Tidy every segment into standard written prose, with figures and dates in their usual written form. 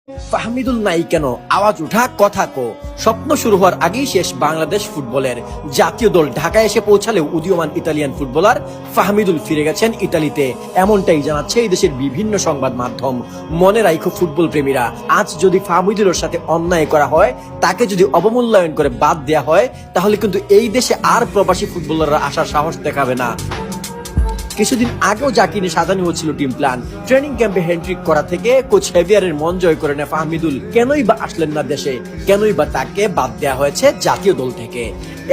ফাহমিদুল নাই কেন আওয়াজ উঠা কথা কো। স্বপ্ন শুরু হওয়ার আগেই শেষ বাংলাদেশ ফুটবলের। জাতীয় দল ঢাকায় এসে পৌঁছালেও উদীয়মান ইতালিয়ান ফুটবলার ফাহমিদুল ফিরে গেছেন ইতালিতে, এমনটাই জানাচ্ছে এই দেশের বিভিন্ন সংবাদ মাধ্যম। মনে রাখো ফুটবল প্রেমীরা, আজ যদি ফাহমিদুলের সাথে অন্যায় করা হয়, তাকে যদি অবমূল্যায়ন করে বাদ দেওয়া হয়, তাহলে কিন্তু এই দেশে আর প্রবাসী ফুটবলাররা আসার সাহস দেখাবে না। কিছুদিন আগেও যাকে নিয়ে সাজানো হচ্ছিল টিম প্ল্যান, ট্রেনিং ক্যাম্পে হ্যান্ড্রিক করা থেকে কোচ হেভিয়ারের মন জয় করে নেয় ফাহমিদুল কেনই বা আসলেন না দেশে, কেনই বা তাকে বাদ দেওয়া হয়েছে জাতীয় দল থেকে।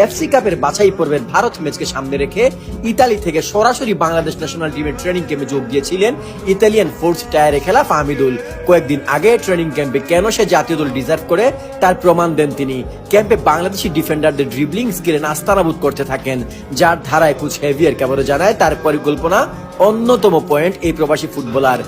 এফসি কাপের বাছাই পর্বের ভারত ম্যাচকে সামনে রেখে ইতালি থেকে সরাসরি বাংলাদেশ ন্যাশনাল টিমের ট্রেনিং ক্যাম্পে যোগ দিয়েছিলেন ইতালিয়ান ফোর্থ টায়ারে খেলা ফাহমিদুল। কয়েকদিন আগে ট্রেনিং ক্যাম্পে কেন সে জাতীয় দল ডিজার্ভ করে তার প্রমাণ দেন তিনি। ক্যাম্পে বাংলাদেশি ডিফেন্ডারদের ড্রিবলিং স্কিলে নাস্তানাবুদ করতে থাকেন, যার ধারায় কোচ হেভিয়ার কেবল জানায় তার পরিকল্পনা অন্যতম পয়েন্ট এই প্রবাসী ফুটবলার।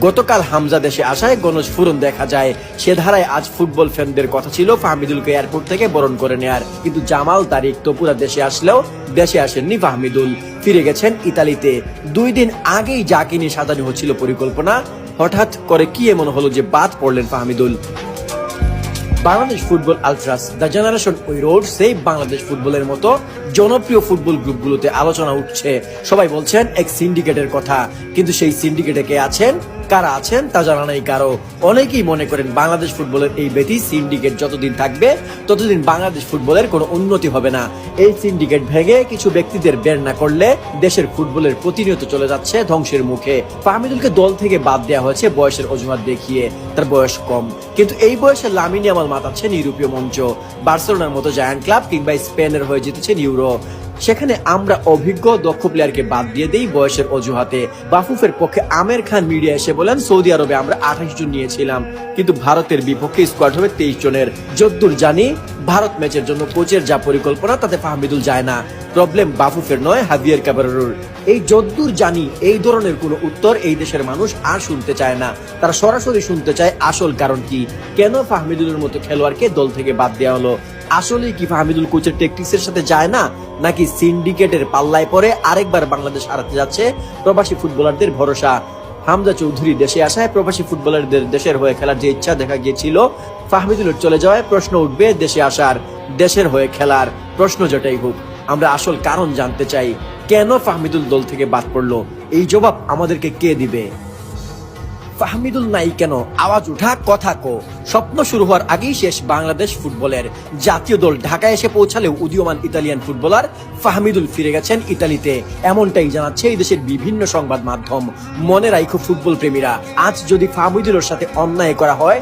গতকাল হামজা দেশে আসায় গণস্ফুরণ দেখা যায়, সে ধারায় আজ ফুটবল ফ্যানদের কথা ছিল ফাহমিদুলকে এয়ারপোর্ট থেকে বরণ করে নেয়ার, কিন্তু জামাল তারিক তপুরা দেশে আসলেও দেশে আসেননি ফাহমিদুল, ফিরে গেছেন ইতালিতে। 2 দিন আগেই যাকে নিয়ে সাজানো হচ্ছিল পরিকল্পনা, হঠাৎ করে কি এমন হলো যে বাদ পড়লেন Fahmidul. Bangladesh football আলট্রাস, the generation we road, save Bangladesh ফুটবলের মতো জনপ্রিয় ফুটবল গ্রুপগুলোতে আলোচনা উঠছে। সবাই বলছেন এক সিন্ডিকেটের কথা, কিন্তু সেই সিন্ডিকেটে কে আছেন, কারা আছেন তা জানা নেই কারো। অনেকেই মনে করেন বাংলাদেশ ফুটবলের এই বেটি সিন্ডিকেট যতদিন থাকবে ততদিন বাংলাদেশ ফুটবলের কোনো উন্নতি হবে না। এই সিন্ডিকেট ভেঙে কিছু ব্যক্তিদের বের না করলে দেশের ফুটবলের প্রতিনিয়ত চলে যাচ্ছে ধ্বংসের মুখে। ফাহমিদুলকে দল থেকে বাদ দেওয়া হয়েছে বয়সের অজুহাত দেখিয়ে, তার বয়স কম, কিন্তু এই বয়সে লামিন ইয়ামাল মাতাচ্ছেন ইউরোপীয় মঞ্চ, বার্সেলোনার মতো জায়ান্ট ক্লাব কিংবা স্পেনের হয়ে জিতেছেন ইউরো। সেখানে আমরা অভিজ্ঞ দক্ষ প্লেয়ারকে বাদ দিয়ে দেই বয়সের অজুহাতে। বাফুফের পক্ষে আমের খান মিডিয়া এসে বলেন সৌদি আরবে আমরা 28 জন নিয়েছিলাম, কিন্তু ভারতের বিপক্ষে স্কোয়াড হবে 23 জনের। যদ্দূর জানি ভারত ম্যাচের জন্য কোচের যা পরিকল্পনা তাতে ফাহমিদুল যায় না। প্রবলেম বাফুফের নয়, হাভিয়ার ক্যাবারেরোর। এই যদ্দূর জানি এই ধরনের কোনো উত্তর এই দেশের মানুষ আর শুনতে চায় না, তারা সরাসরি শুনতে চায় আসল কারণ কি, কেন ফাহমিদুলের মতো খেলোয়াড়কে দল থেকে বাদ দেওয়া হলো। আসলে কি ফাহমিদুল কোচের ট্যাকটিক্সের সাথে যায় না, নাকি সিন্ডিকেটের পাল্লায় পরে আরেকবার বাংলাদেশ হারাতে যাচ্ছে প্রবাসী ফুটবলারদের ভরসা। হামজা চৌধুরী দেশে আসায় প্রবাসী ফুটবলারদের দেশের হয়ে খেলার যে ইচ্ছা দেখা গিয়েছিল, ফাহমিদুলের চলে যাওয়ায় প্রশ্ন উঠবে দেশে আসার, দেশের হয়ে খেলার। প্রশ্ন যেটাই হোক, আমরা আসল কারণ জানতে চাই, কেন ফাহমিদুল দল থেকে বাদ পড়লো, এই জবাব আমাদেরকে কে দিবে। ফাহমিদুল নাই কেন আওয়াজ উঠা কথা কো। স্বপ্ন শুরু হওয়ার আগেই শেষ বাংলাদেশ ফুটবলের। জাতীয় দল ঢাকায় এসে পৌঁছালেও উদীয়মান ইতালিয়ান ফুটবলার ফাহমিদুল ফিরে গেছেন ইতালিতে, এমনটাই জানাচ্ছে এই দেশের বিভিন্ন সংবাদ মাধ্যম। মনে রাখো ফুটবল প্রেমীরা, আজ যদি ফাহমিদুলের সাথে অন্যায় করা হয়,